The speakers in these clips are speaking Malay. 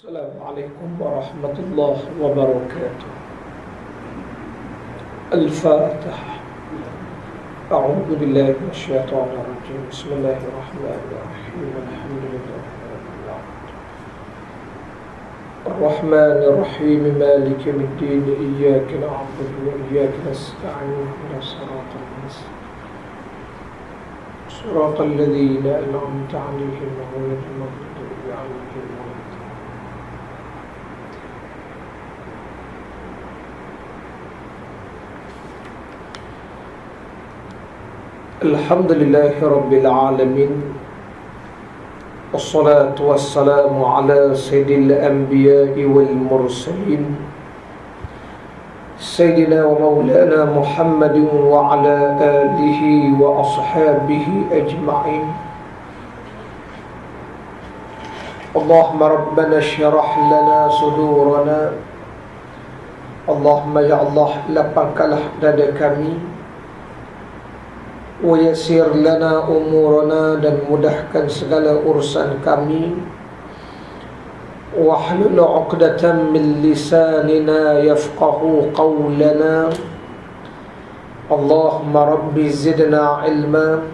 Assalamualaikum warahmatullahi wabarakatuh. Al-Fatihah. A'udzu billahi minasyaitonir rajim. Bismillahirrahmanirrahim. Alhamdulillahirabbil alamin. Ar-Rahmanir Rahim. Maliki yaumiddin. Iyyaka na'budu wa iyyaka nasta'in. Ihdinas siratal mustaqim. Shiratal ladzina an'amta 'alaihim ghairil maghdubi 'alaihim. Alhamdulillahi Rabbil Alamin. Wassalatu wassalamu ala sayyidil anbiya'i wal mursalin Sayyidina wa maulana Muhammadin wa ala alihi wa ashabihi ajma'in. Allahumma rabbana syrah lana sudurana. Allahumma ya Allah, lapangkanlah dada kami, wa yassir lana umurana, dan mudahkan segala urusan kami, wahlul 'uqdatam min lisanina yafqahu qawlana. Allahumma rabbi zidna ilma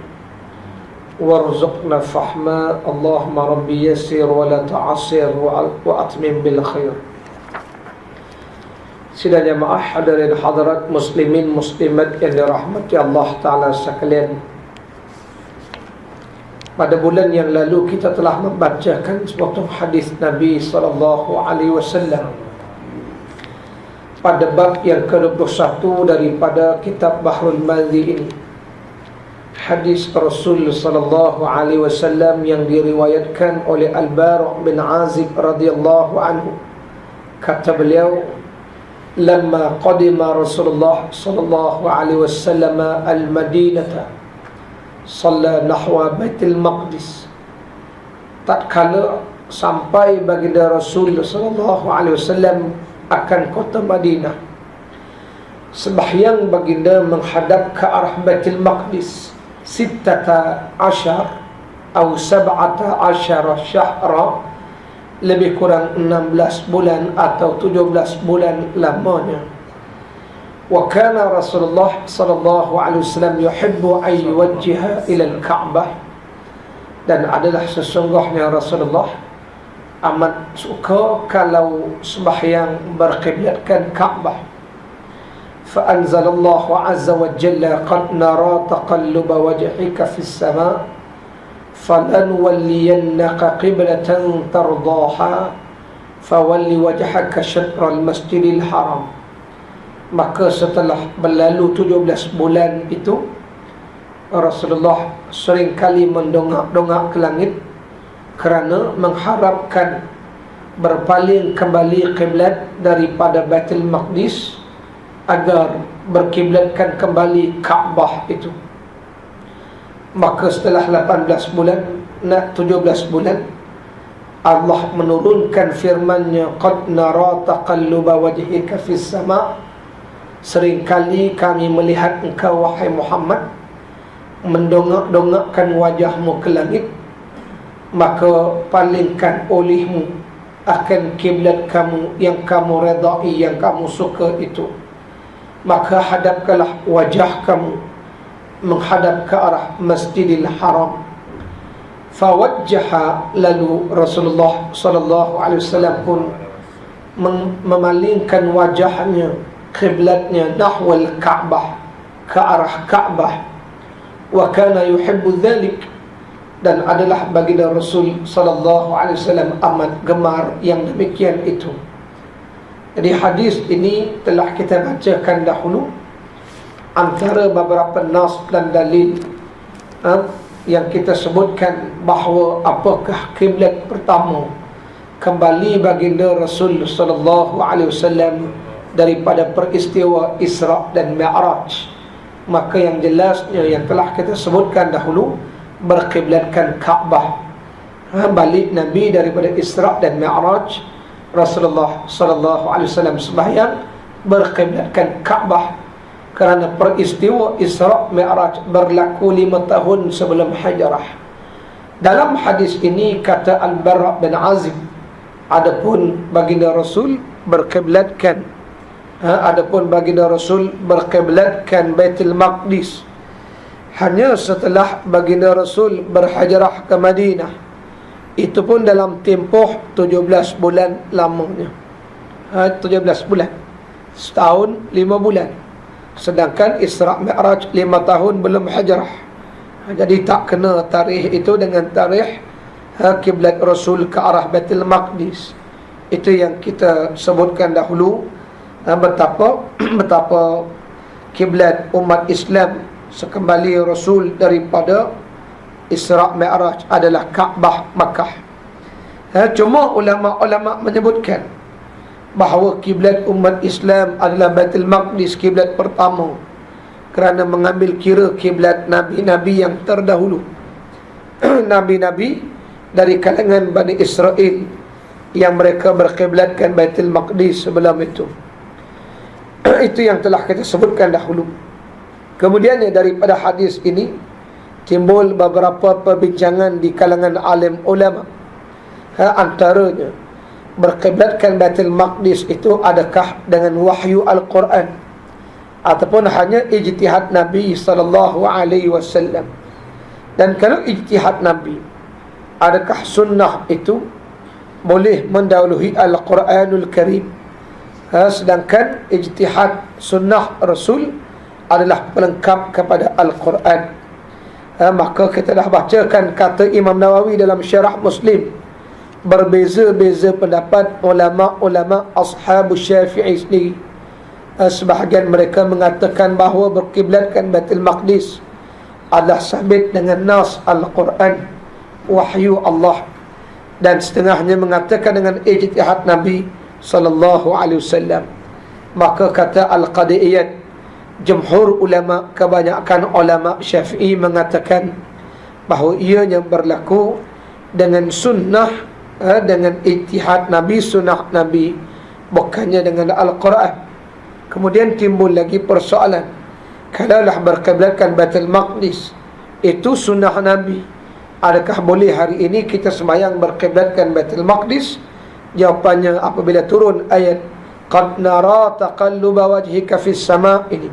warzuqna fahma. Allahumma rabbi yassir wa la ta'assir wa atmim bil khair. Sidang jamaah hadirin hadirat muslimin muslimat yang dirahmati Allah Ta'ala sekalian, pada bulan yang lalu kita telah membacakan sebuah hadis Nabi SAW pada bab yang ke-21 daripada kitab Bahrul Madhi ini. Hadis Rasul SAW yang diriwayatkan oleh Al-Bara' bin Azib radhiyallahu anhu. Kata beliau, "Lamma qadima Rasulullah sallallahu alaihi wasallam al-Madinah, shalla nahwa Baitul Maqdis." Tatkala sampai baginda Rasul sallallahu alaihi wasallam akan kota Madinah, sembahyang baginda menghadap ke arah Baitul Maqdis 16 atau 17 syahra, lebih kurang 16 bulan atau 17 bulan lamanya. Wa kana Rasulullah sallallahu alaihi wasallam yuhibbu an yuwajjiha ila al-Ka'bah, dan adalah sesungguhnya Rasulullah amat suka kalau sembahyang berkiblatkan Ka'bah. Fa anzalallahu azza wa jalla, qad nara taqalluba wajhika fis sama' فَلَنُوَلِّيَنَّكَ قِبْلَةً تَرْضَاهَا فَوَلِّ وَجْهَكَ شَطْرَ الْمَسْجِدِ الْحَرَامِ. Maka setelah berlalu 17 bulan itu, Rasulullah seringkali mendongak-dongak ke langit kerana mengharapkan berpaling kembali kiblat daripada Baitul Maqdis agar berkiblatkan kembali Kaabah itu. Maka setelah 18 bulan, nak 17 bulan, Allah menurunkan firman-Nya, "Qad nara taqalluba wajhika fis sama'." Seringkali kami melihat engkau wahai Muhammad mendongak-dongakkan wajahmu ke langit, maka palingkan olehmu akan kiblat kamu yang kamu redai, yang kamu suka itu. Maka hadapkanlah wajah kamu menghadap ke arah Masjidil Haram. Fawajjaha, lalu Rasulullah sallallahu alaihi wasallam pun memalingkan wajahnya, kiblatnya nahwal Ka'bah, ke arah Ka'bah. Wa kana yuhibbu dzalik, dan adalah baginda Rasul sallallahu alaihi wasallam amat gemar yang demikian itu. Jadi hadis ini telah kita bacakan dahulu. Antara beberapa nas dan dalil yang kita sebutkan bahawa apakah kiblat pertama kembali baginda Rasul sallallahu alaihi wasallam daripada peristiwa Isra dan Mi'raj, maka yang jelasnya yang telah kita sebutkan dahulu, berkiblatkan Kaabah. Balik Nabi daripada Isra dan Mi'raj, Rasulullah sallallahu alaihi wasallam sembahyang berkiblatkan Kaabah, kerana peristiwa Isra Mi'raj berlaku 5 tahun sebelum Hijrah. Dalam hadis ini kata Al-Bara' bin Azib Adapun baginda Rasul berkiblatkan Baitul Maqdis hanya setelah baginda Rasul berhijrah ke Madinah. Itu pun dalam tempoh 17 bulan lamanya. 17 bulan. Setahun 5 bulan. Sedangkan Isra' Mi'raj 5 tahun belum hijrah. Jadi tak kena tarikh itu dengan tarikh kiblat Rasul ke arah Baitul Maqdis. Itu yang kita sebutkan dahulu, betapa kiblat umat Islam sekembali Rasul daripada Isra' Mi'raj adalah Kaabah Makkah. Cuma ulama' menyebutkan bahawa kiblat umat Islam adalah Baitul Maqdis, kiblat pertama, kerana mengambil kira kiblat nabi-nabi yang terdahulu. Nabi-nabi dari kalangan Bani Israel yang mereka berkiblatkan Baitul Maqdis sebelum itu. Itu yang telah kita sebutkan dahulu. Kemudian daripada hadis ini timbul beberapa perbincangan di kalangan alim ulama. Antaranya, berkiblatkan Baitul Maqdis itu adakah dengan wahyu Al-Quran ataupun hanya ijtihad Nabi SAW? Dan kalau ijtihad Nabi, adakah sunnah itu boleh mendahului Al-Quranul Karim? Sedangkan ijtihad sunnah Rasul adalah pelengkap kepada Al-Quran. Maka kita dah bacakan kata Imam Nawawi dalam Syarah Muslim, berbeza-beza pendapat ulama' ashabus Syafi'i sendiri. Sebahagian mereka mengatakan bahawa berkiblatkan Baitul Maqdis adalah sabit dengan nas Al-Quran, wahyu Allah. Dan setengahnya mengatakan dengan ijtihad Nabi sallallahu alaihi wasallam. Maka kata Al-Qadi'iyat, jumhur ulama, kebanyakan ulama Syafi'i mengatakan bahawa ianya berlaku dengan sunnah, dengan ijtihad Nabi, sunnah Nabi, bukannya dengan Al-Quran. Kemudian timbul lagi persoalan, kalaulah berkiblatkan Baitul Maqdis itu sunnah Nabi, adakah boleh hari ini kita sembahyang berkiblatkan Baitul Maqdis? Jawapannya, apabila turun ayat qad nara taqalluba wajhika fis sama' ini,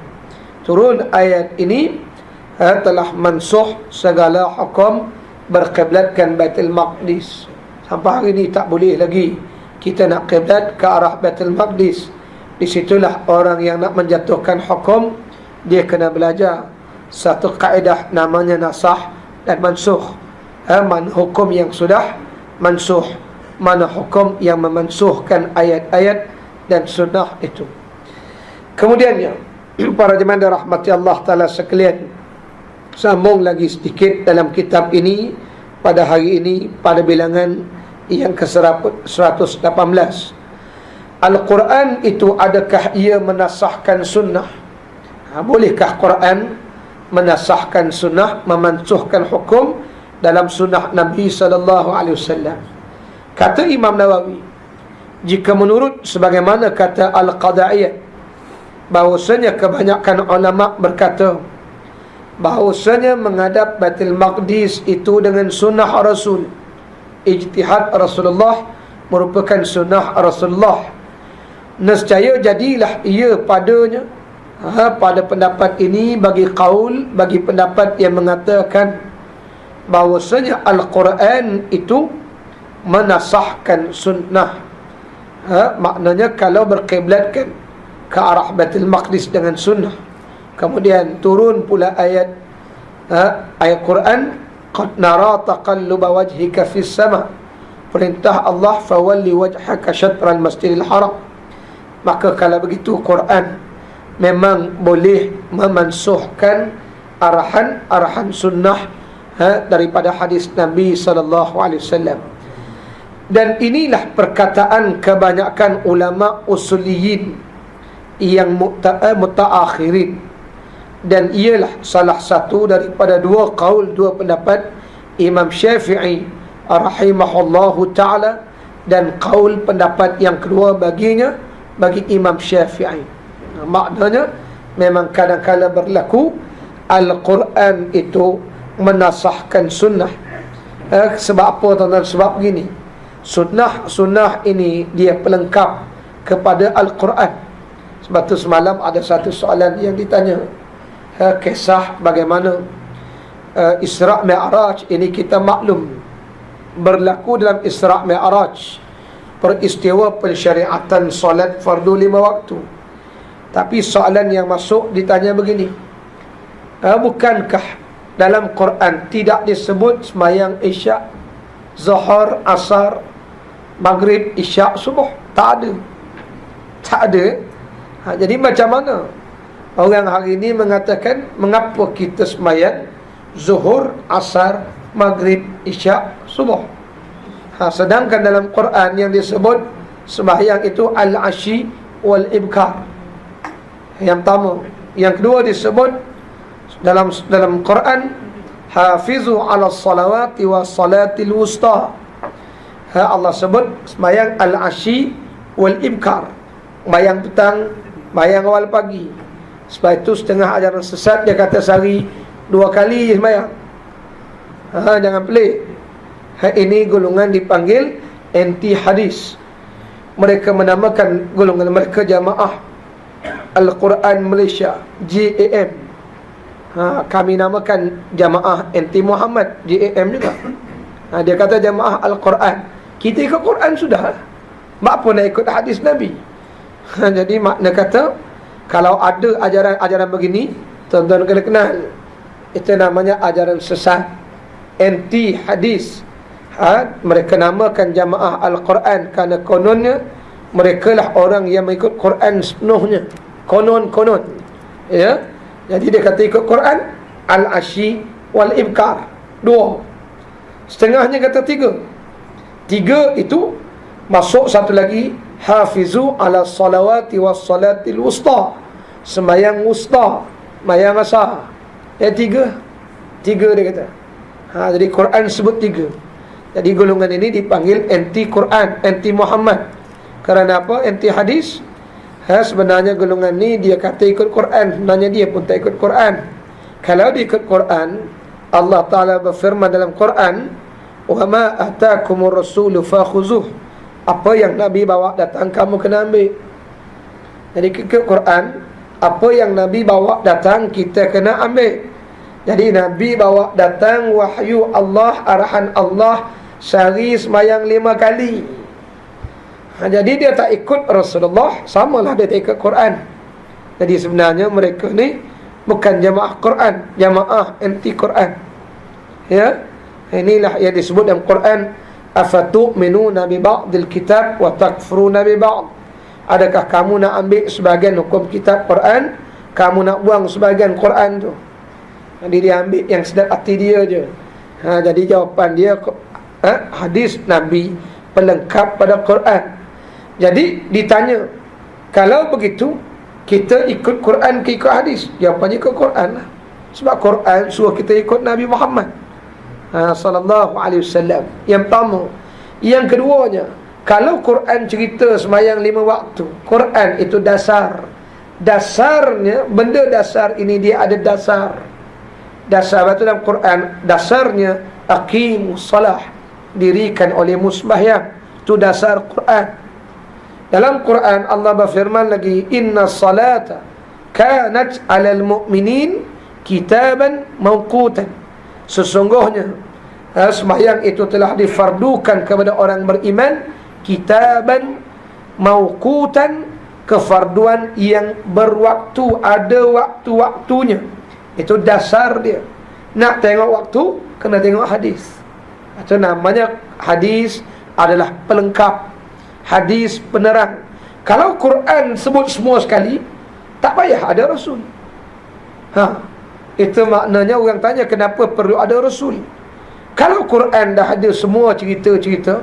turun ayat ini telah mansuh segala hukum berkiblatkan Baitul Maqdis. Sampai hari ini tak boleh lagi kita nak kiblat ke arah Baitul Maqdis. Di situlah orang yang nak menjatuhkan hukum, dia kena belajar satu kaedah namanya nasah dan mansuh. Mana hukum yang sudah mansuh, mana hukum yang memansuhkan ayat-ayat dan sunnah itu. Kemudiannya, para jemaah dirahmati Allah Ta'ala sekalian, sambung lagi sedikit dalam kitab ini pada hari ini, pada bilangan yang ke-118. Al-Quran itu, adakah ia menasahkan sunnah? Bolehkah Quran menasahkan sunnah, memansuhkan hukum dalam sunnah Nabi SAW? Kata Imam Nawawi, jika menurut sebagaimana kata Al-Qada'iyah, bahawasanya kebanyakan ulama berkata bahawasanya menghadap Baitul Maqdis itu dengan sunnah Rasul, ijtihad Rasulullah merupakan sunnah Rasulullah, nescaya jadilah ia padanya, pada pendapat ini, bagi qaul, bagi pendapat yang mengatakan bahawasanya Al-Quran itu menasahkan sunnah. Maknanya kalau berkiblatkan ke arah Baitul Maqdis dengan sunnah, kemudian turun pula ayat Quran, qad nara taqalluba wajhika fis sama', perintah Allah, fawalli wajhaka syatral masjidil haram. Maka kalau begitu Quran memang boleh memansuhkan arahan sunnah daripada hadis Nabi SAW. Dan inilah perkataan kebanyakan ulama usuliyin yang mutaakhirin, dan ialah salah satu daripada dua qaul, dua pendapat Imam Syafi'i rahimahullahu ta'ala, dan qaul pendapat yang kedua baginya, bagi Imam Syafi'i. Maknanya memang kadang-kadang berlaku Al-Quran itu menasahkan sunnah. Sebab apa tuan-tuan? Sebab begini, Sunnah ini dia pelengkap kepada Al-Quran. Sebab tu semalam ada satu soalan yang ditanya, kisah bagaimana Isra' Mi'raj ini kita maklum berlaku dalam Isra' Mi'raj, peristiwa pensyariatan solat fardu 5 waktu. Tapi soalan yang masuk ditanya begini, bukankah dalam Quran tidak disebut semayang Isya', Zuhur, Asar, Maghrib, Isya', Subuh? Tak ada. Jadi macam mana orang hari ini mengatakan mengapa kita semayang Zuhur, Asar, Maghrib, Isya', Subuh? Sedangkan dalam Quran yang disebut sembahyang itu al-ashi wal-ibkar. Yang pertama. Yang kedua disebut dalam Quran hafizu ala salawati wa salatil wusta. Allah sebut sembahyang al-ashi wal-ibkar, sembahyang petang, sembahyang awal pagi. Sebab itu setengah ajaran sesat dia kata sehari 2 kali sembahyang. Jangan pelik. Ini golongan dipanggil anti hadis. Mereka menamakan golongan mereka Jamaah Al-Quran Malaysia, JAM. Kami namakan Jamaah anti Muhammad, JAM juga. Dia kata Jamaah Al-Quran. Kita ikut Quran sudah. Mak pun nak ikut hadis Nabi. Jadi makna kata kalau ada ajaran begini, tuan-tuan kena kenal. Itu namanya ajaran sesat, anti hadis. Mereka namakan Jamaah Al-Quran kerana kononnya mereka lah orang yang mengikut Quran sepenuhnya. Konon. Ya. Jadi dia kata ikut Quran al-ashi wal-ibkar 2. Setengahnya kata 3 itu masuk satu lagi hafizu ala salawati was salatil wusta, sembahyang wusta, sembahyang asar. 3 dia kata. Jadi Quran sebut 3. Jadi golongan ini dipanggil anti Quran, anti Muhammad. Kerana apa? Anti hadis. Sebenarnya golongan ni dia kata ikut Quran, sebenarnya dia pun tak ikut Quran. Kalau dia ikut Quran, Allah Ta'ala berfirman dalam Quran, wa ma atakumur rasulu fakhuzuh. Apa yang Nabi bawa datang kamu kena ambil. Jadi ikut Quran, apa yang Nabi bawa datang kita kena ambil. Jadi Nabi bawa datang wahyu Allah, arahan Allah, sehari sembahyang 5 kali. Jadi dia tak ikut Rasulullah, samalah dia tak ikut Quran. Jadi sebenarnya mereka ni bukan jamaah Quran, jamaah anti Quran. Ya. Inilah yang disebut dalam Quran, afatu'minuna bi ba'dil kitab wa takfuruna bi ba'd. Adakah kamu nak ambil sebahagian hukum kitab Quran, kamu nak buang sebahagian Quran tu? Jadi dia ambil yang sedap hati dia je. Jadi jawapan dia hadis Nabi pelengkap pada Quran. Jadi ditanya, kalau begitu kita ikut Quran ke ikut hadis? Jawapannya ikut Quran lah. Sebab Quran suruh kita ikut Nabi Muhammad sallallahu alaihi wasallam. Yang pertama. Yang keduanya, kalau Quran cerita sembahyang 5 waktu, Quran itu dasar. Dasarnya, benda dasar ini dia ada dasar. Dasar itu dalam Quran, dasarnya aqimus salah, dirikan olehmu sembahyang. Itu dasar Quran. Dalam Quran Allah berfirman lagi, inna salata kanat 'alal mu'minin kitaban mawqutan. Sesungguhnya sembahyang itu telah difardukan kepada orang beriman kitaban mawqutan, kefarduan yang berwaktu, ada waktu-waktunya. Itu dasar dia. Nak tengok waktu, kena tengok hadis. Itu namanya hadis adalah pelengkap, hadis penerang. Kalau Quran sebut semua sekali, tak payah ada Rasul. Itu maknanya orang tanya kenapa perlu ada Rasul. Kalau Quran dah ada semua cerita-cerita,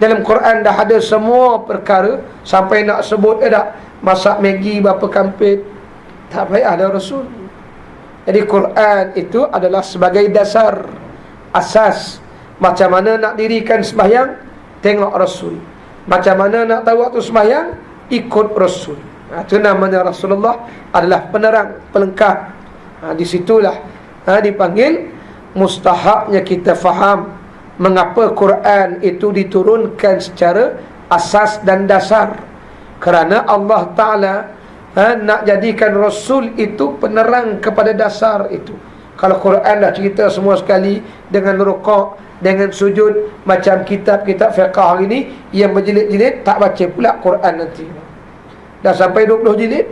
dalam Quran dah ada semua perkara, sampai nak sebut dah masak Maggi berapa kampit, tak payah ada Rasul. Jadi Quran itu adalah sebagai dasar, asas. Macam mana nak dirikan sembahyang, tengok Rasul. Macam mana nak tahu waktu sembahyang, ikut Rasul. Itu namanya Rasulullah adalah penerang, pelengkap. Di situlah dipanggil mustahabnya kita faham mengapa Quran itu diturunkan secara asas dan dasar? Kerana Allah Ta'ala nak jadikan Rasul itu penerang kepada dasar itu. Kalau Quran dah cerita semua sekali dengan rukuk, dengan sujud, macam kitab-kitab fiqh hari ni yang berjilid-jilid, tak baca pula Quran nanti. Dah sampai 20 jilid,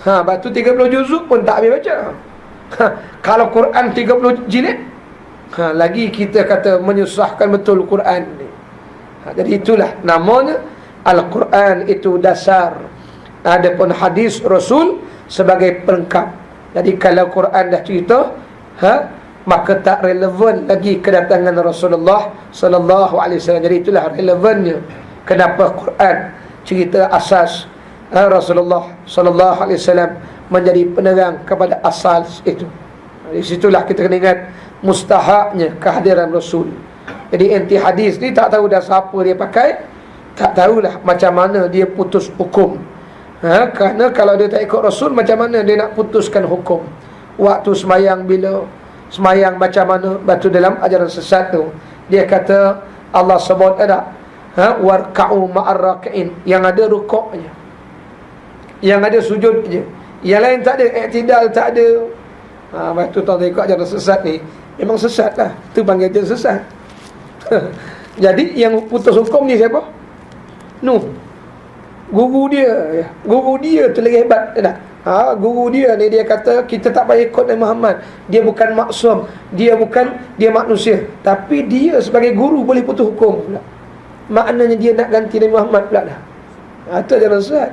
lepas tu 30 juzuk pun tak habis baca. Kalau Quran 30 jilid, lagi kita kata menyusahkan betul Quran ni. Jadi itulah namanya Al-Quran itu dasar. Adapun hadis Rasul sebagai pelengkap. Jadi kalau Quran dah cerita, maka tak relevan lagi kedatangan Rasulullah sallallahu alaihi wasallam. Jadi itulah relevannya kenapa Quran cerita asas Rasulullah sallallahu alaihi wasallam menjadi penerang kepada asas itu. Di situlah kita kena ingat mustahaknya kehadiran Rasul. Jadi anti hadis ni tak tahu dah siapa dia pakai, tak tahulah macam mana dia putus hukum. Kerana kalau dia tak ikut Rasul, macam mana dia nak putuskan hukum? Waktu semayang bila, semayang macam mana? Batu dalam ajaran sesat tu dia kata Allah sebut ada warka'u ma'ar raka'in, yang ada rukuk je, yang ada sujud je, yang lain tak ada, i'tidal tak ada. Batu tuan ikut ajaran sesat ni memang sesat lah, tu panggil ajaran sesat. Jadi yang putus hukum ni siapa? Nuh, guru dia tu lagi hebat tak? Guru dia ni dia kata kita tak payah ikut Nabi Muhammad, dia bukan maksum, dia manusia, tapi dia sebagai guru boleh putus hukum pula. Maknanya dia nak ganti Nabi Muhammad pula dah. Itu ajaran sesat.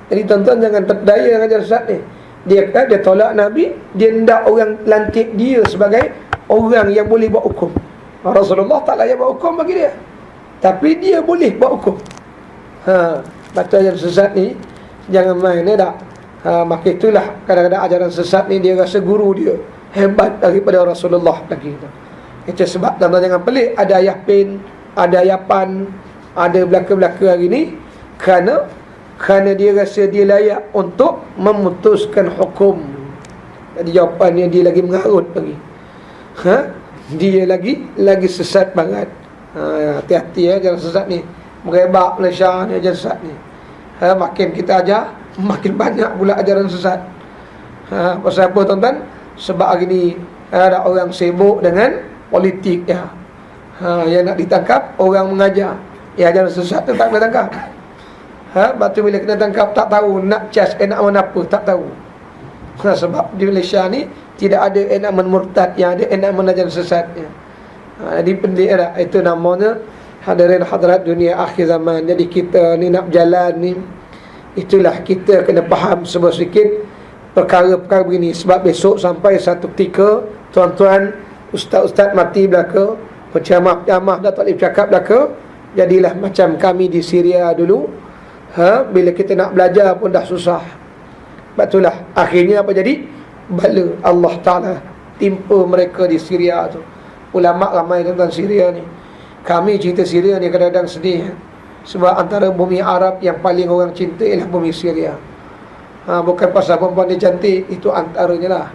Jadi tuan-tuan jangan terdaya dengan ajaran sesat ni. Dia tolak Nabi, dia hendak orang lantik dia sebagai orang yang boleh buat hukum. Rasulullah tak layak buat hukum bagi dia, tapi dia boleh buat hukum. Betul ajaran sesat ni jangan main tak. Maka itulah kadang-kadang ajaran sesat ni dia rasa guru dia hebat daripada Rasulullah lagi. Itu sebab tuan-tuan jangan pelik ada ayah pin, ada ayah pan, ada belaka-belaka hari ni kerana dia rasa dia layak untuk memutuskan hukum. Jadi jawapannya dia lagi mengarut lagi. Dia lagi sesat banget. Hati-hati ajaran sesat ni. Merebak Malaysia ni ajaran sesat ni. Makin kita ajar, makin banyak pula ajaran sesat. Pasal apa tuan-tuan? Sebab hari ni ada orang sibuk dengan politik ya. Yang nak ditangkap orang mengajar. Ya, ajaran sesat tu tak boleh tangkap. Batu bila kena tangkap tak tahu nak cas enakmen apa, tak tahu. Sebab di Malaysia ni tidak ada enakmen murtad, yang ada enakmen ajaran sesat ya. Jadi pendik dah. Itu namanya hadirin hadirat dunia akhir zaman. Jadi kita ni nak berjalan ni, itulah kita kena faham sebuah sedikit perkara-perkara begini. Sebab besok sampai satu ketika tuan-tuan, ustaz-ustaz mati belaka, penceramah-penceramah dah tak boleh bercakap belaka. Jadilah macam kami di Syria dulu. Bila kita nak belajar pun dah susah. Betulah akhirnya apa jadi? Bala Allah Ta'ala timpa mereka di Syria tu. Ulama ramai tentang Syria ni. Kami cerita Syria ni kadang-kadang sedih. Sebab antara bumi Arab yang paling orang cinta ialah bumi Syria. Bukan pasal perempuan dia cantik, itu antaranya lah.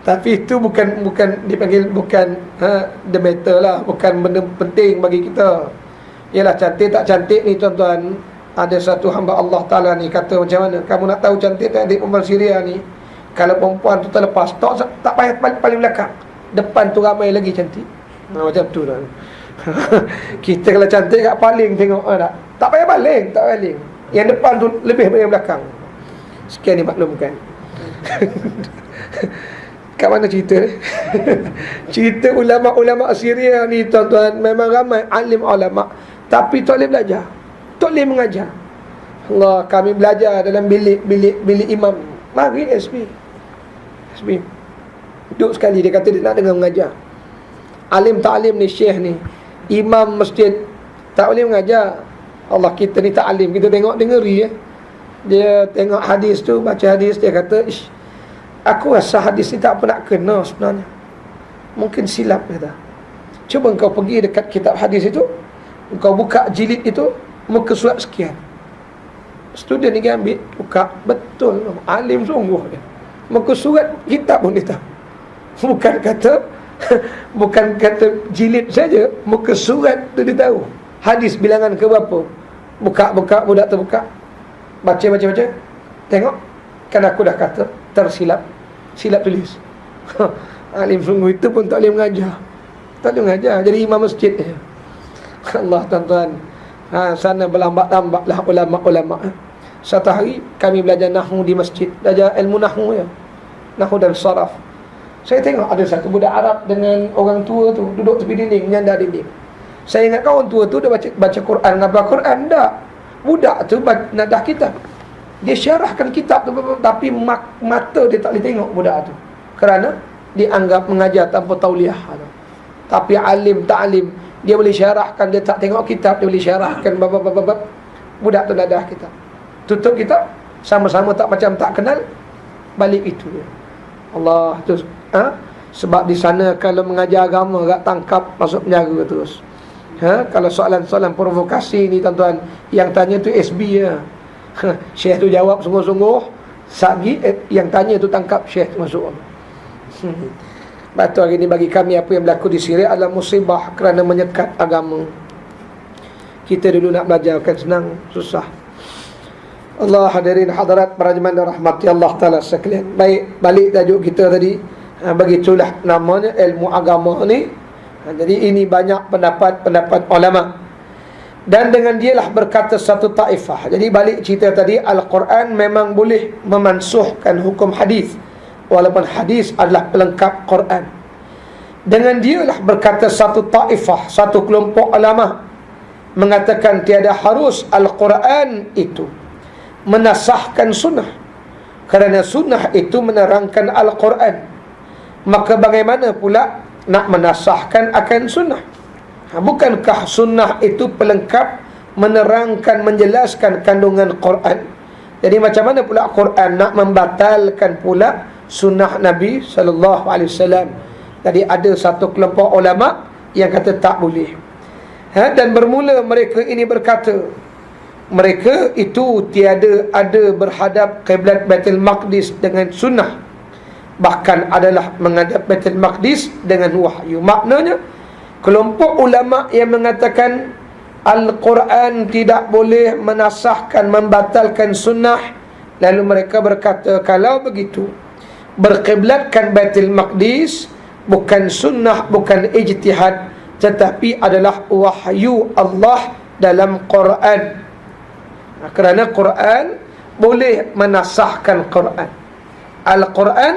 Tapi itu bukan dipanggil, bukan the matter lah, bukan benda penting bagi kita. Ialah cantik tak cantik ni tuan-tuan, ada satu hamba Allah Ta'ala ni kata macam mana, kamu nak tahu cantik tak adik perempuan Syria ni? Kalau perempuan tu terlepas, tak payah paling belakang, depan tu ramai lagi cantik. Macam tu lah. Kita kalau cantik kat paling tengok tak payah baling, tak baling. Yang depan tu lebih daripada belakang. Sekian dimaklumkan. Kat mana cerita ni? Cerita ulama-ulama Syria ni tuan-tuan, memang ramai alim ulama, tapi tak boleh belajar, tak boleh mengajar. Allah, kami belajar dalam bilik imam. Mari SB duduk sekali, dia kata dia nak dengar mengajar. Alim tak alim ni, syekh ni, imam masjid, tak boleh mengajar. Allah, kita ni tak alim, kita tengok dengeri dia tengok hadis tu, baca hadis, dia kata aku rasa hadis ni tak apa nak kena sebenarnya, mungkin silap kata. Cuba engkau pergi dekat kitab hadis itu, engkau buka jilid itu, muka surat sekian. Student ni dia ambil, buka, betul, alim sungguh dia. Muka surat kitab pun dia tahu. Bukan kata Bukan kata jilid saja, muka surat tu dia tahu. Hadis bilangan ke berapa? Buka, budak terbuka. Baca. Tengok. Kan aku dah kata tersilap. Silap tulis. Alim sungguh itu pun tak boleh mengajar. Jadi imam masjid je. Allah tuan-tuan. Sana berlambat-lambatlah ulama'-ulama'. Satu hari kami belajar nahwu di masjid. Belajar ilmu nahwu ya. Nahwu dan saraf. Saya tengok ada satu budak Arab dengan orang tua tu duduk tepi dinding, menyandar dinding. Saya ingat kawan tua tu dah baca Quran, ngapal Quran dah. Budak tu nadah kitab. Dia syarahkan kitab tu, tapi mata dia tak boleh tengok budak tu. Kerana dianggap mengajar tanpa tauliah. Tapi alim ta'lim, dia boleh syarahkan, dia tak tengok kitab, dia boleh syarahkan bab. Budak tu nadah kitab. Tutup kitab, sama-sama tak macam tak kenal, balik itu dia. Allah tu sebab di sana kalau mengajar agama agak tangkap masuk penjara terus. Kalau soalan-soalan provokasi ni tuan-tuan, yang tanya tu SB ya. Syekh tu jawab sungguh-sungguh, sagi yang tanya tu tangkap, Syekh tu masuk. Batu hari ni bagi kami apa yang berlaku di Syria adalah musibah kerana menyekat agama. Kita dulu nak belajar kan senang, susah. Allah, hadirin hadirat para jemaah dan rahmati Allah Ta'ala sekalian. Baik, balik tajuk kita tadi. Begitulah namanya ilmu agama ni. Jadi ini banyak pendapat ulama. Dan dengan dialah berkata satu taifah. Jadi balik cerita tadi, Al-Quran memang boleh memansuhkan hukum hadis, walaupun hadis adalah pelengkap Quran. Dengan dialah berkata satu taifah, satu kelompok ulama, mengatakan tiada harus Al-Quran itu menasahkan sunnah, kerana sunnah itu menerangkan Al-Quran. Maka bagaimana pula nak menasahkan akan sunnah? Bukankah sunnah itu pelengkap, menerangkan, menjelaskan kandungan Quran? Jadi macam mana pula Quran nak membatalkan pula sunnah Nabi SAW? Jadi ada satu kelompok ulama yang kata tak boleh. Dan bermula mereka ini berkata, mereka itu tiada ada berhadap kiblat Baitul Maqdis dengan sunnah, bahkan adalah menghadap Baitul Maqdis dengan wahyu. Maknanya kelompok ulama yang mengatakan Al-Quran tidak boleh menasahkan, membatalkan sunnah, lalu mereka berkata kalau begitu berkiblatkan Baitul Maqdis bukan sunnah, bukan ijtihad, tetapi adalah wahyu Allah dalam Quran. Kerana Quran boleh menasahkan Quran, Al-Quran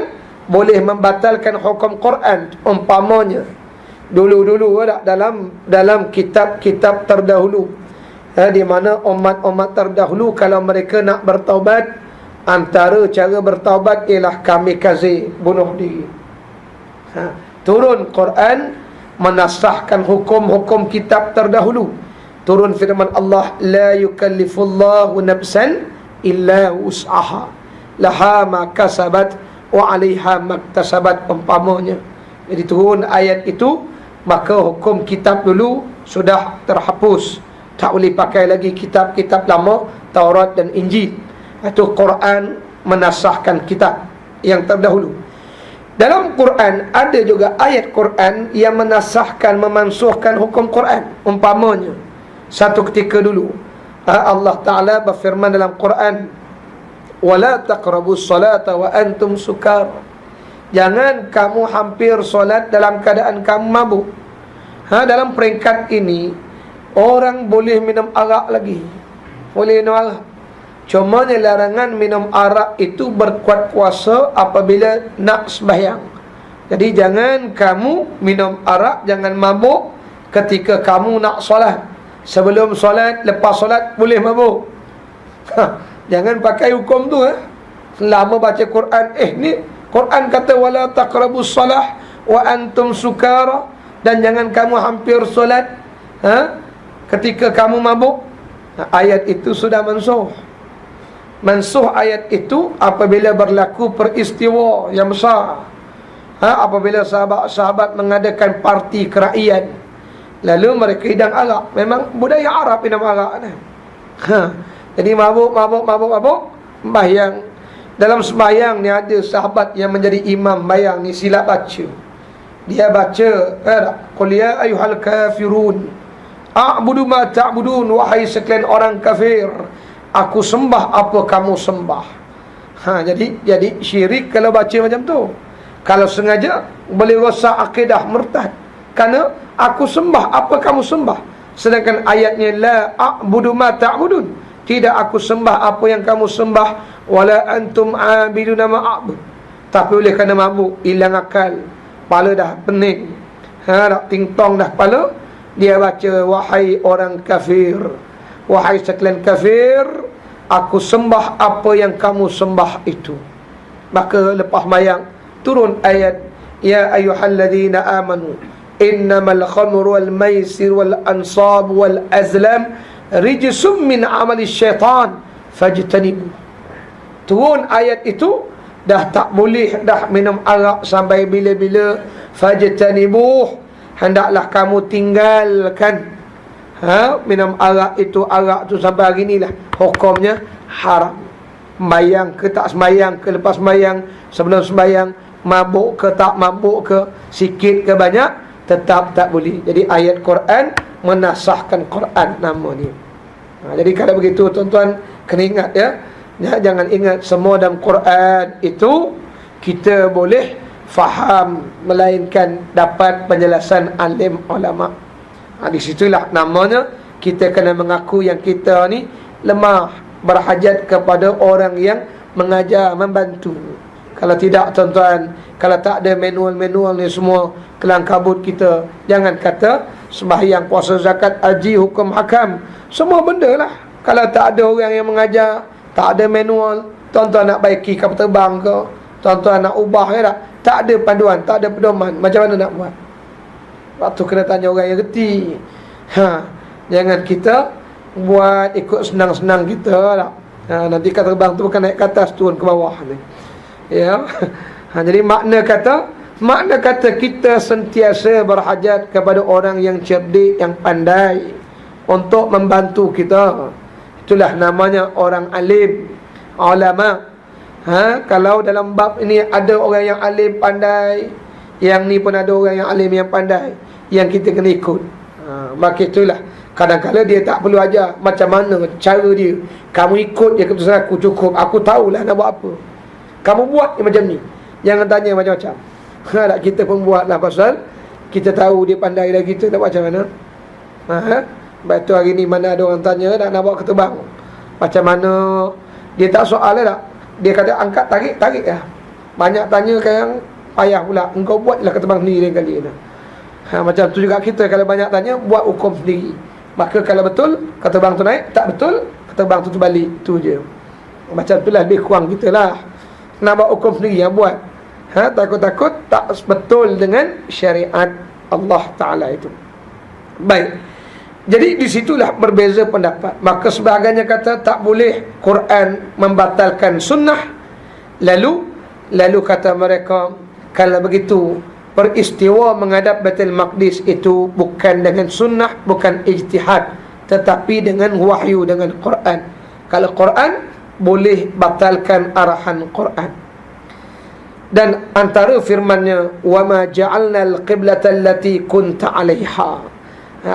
boleh membatalkan hukum Quran. Umpamanya dulu-dulu dalam kitab-kitab terdahulu, di mana umat-umat terdahulu kalau mereka nak bertaubat, antara cara bertaubat ialah kamikaze, bunuh diri. Turun Quran menasahkan hukum-hukum kitab terdahulu. Turun firman Allah, la yukallifullahu nafsan illa wus'aha, laha ma kasabat wa 'alaiha maktasabat, umpamanya. Jadi turun ayat itu, maka hukum kitab dulu sudah terhapus, tak boleh pakai lagi kitab-kitab lama, Taurat dan Injil. Itu Quran menasahkan kitab yang terdahulu. Dalam Quran ada juga ayat Quran yang menasahkan, memansuhkan hukum Quran. Umpamanya satu ketika dulu Allah Ta'ala berfirman dalam Quran, wala taqrabus salata wa antum sukar, jangan kamu hampir solat dalam keadaan kamu mabuk. Dalam peringkat ini orang boleh minum arak lagi, boleh minum arak. Cumanya larangan minum arak itu berkuat kuasa apabila nak sembahyang. Jadi jangan kamu minum arak, jangan mabuk ketika kamu nak solat. Sebelum solat, lepas solat boleh mabuk. Jangan pakai hukum tu. Lama baca Quran, ni Quran kata wala taqrabus salah wa antum sukara, dan jangan kamu hampir solat ketika kamu mabuk. Ayat itu sudah mansuh. Mansuh ayat itu apabila berlaku peristiwa yang besar. Apabila sahabat-sahabat mengadakan parti kerajaan, lalu mereka hidang arak. Memang budaya Arab minum arak ni. Jadi mabuk, sembahyang. Dalam sembahyang ni ada sahabat yang menjadi imam bayang ni silap baca. dia baca qul ya ayyuhal kafirun a'budu ma ta'budun, wahai sekalian orang kafir, aku sembah apa kamu sembah. Jadi syirik kalau baca macam tu. Kalau sengaja boleh rosak akidah, murtad. Kerana aku sembah apa kamu sembah. Sedangkan ayatnya la a'budu ma ta'budun, tidak aku sembah apa yang kamu sembah, wala antum abiduna ma a'bud. Tapi oleh kerana mabuk, hilang akal, kepala dah pening, dah tingtong dah kepala, dia baca wahai orang kafir, wahai sekalian kafir, aku sembah apa yang kamu sembah itu. Maka lepas mayang turun ayat ya ayyuhalladzina amanu innamal khamru wal maisir wal ansab wal azlam rijsum min amali syaitan fajtanibu. Turun ayat itu, dah tak boleh dah minum arak sampai bila-bila. Fajtanibuh, hendaklah kamu tinggalkan minum arak itu. Arak tu sampai hari ni lah hukumnya haram. Sembayang ke tak sembayang ke, lepas sembayang, sebelum sembayang, mabuk ke tak mabuk ke, sikit ke banyak, tetap tak boleh. Jadi ayat Quran menasahkan Quran nama ni. Jadi kalau begitu tuan-tuan kena ingat ya, jangan ingat semua dalam Quran itu kita boleh faham, melainkan dapat penjelasan alim ulama. Di situlah namanya kita kena mengaku yang kita ni lemah, berhajat kepada orang yang mengajar, membantu. Kalau tidak tuan-tuan, kalau tak ada manual-manual ni semua kelang kabut kita. Jangan kata sembahyang, puasa, zakat, haji, hukum hakam, semua benda lah. Kalau tak ada orang yang mengajar, tak ada manual, tuan-tuan nak baiki kapal terbang ke, tuan-tuan nak ubah ke tak ada panduan, tak ada pedoman, macam mana nak buat? Waktu kena tanya orang yang reti. Jangan kita buat ikut senang-senang kita lah. Nanti kapal terbang tu bukan naik ke atas, turun ke bawah ni. Ya. Jadi makna kata kita sentiasa berhajat kepada orang yang cerdik, yang pandai untuk membantu kita. Itulah namanya orang alim, ulama. Kalau dalam bab ini ada orang yang alim pandai, yang ni pun ada orang yang alim yang pandai, yang kita kena ikut. Maka itulah kadang-kadang dia tak perlu ajar macam mana cara dia. Kamu ikut je keputusan aku, cukup. Aku tahulah nak buat apa. Kamu buat dia macam ni, jangan tanya macam-macam. Kita pun buat lah, pasal kita tahu dia pandai dah, kita tak buat macam mana. Lepas tu hari ni mana ada orang tanya nak bawa ke terbang, macam mana, dia tak soal lah. Dia kata angkat, tarik lah. Banyak tanya yang payah pula. Engkau buat lah ke terbang sendiri lain kali. Macam tu juga kita, kalau banyak tanya, buat hukum sendiri. Maka kalau betul ke terbang tu naik, tak betul ke terbang tu balik. Tu je. Macam tu lah lebih kurang kita lah. Nak buat hukum sendiri yang buat. Takut-takut tak betul dengan syariat Allah Ta'ala itu. Baik. Jadi di situlah berbeza pendapat. Maka sebagainya kata tak boleh Quran membatalkan sunnah. Lalu kata mereka, kalau begitu peristiwa menghadap Baitul Maqdis itu bukan dengan sunnah, bukan ijtihad, tetapi dengan wahyu, dengan Quran. Kalau Quran boleh batalkan arahan Quran. Dan antara firman-Nya, wa ma ja'alna al-qiblata allati kunta 'alaiha,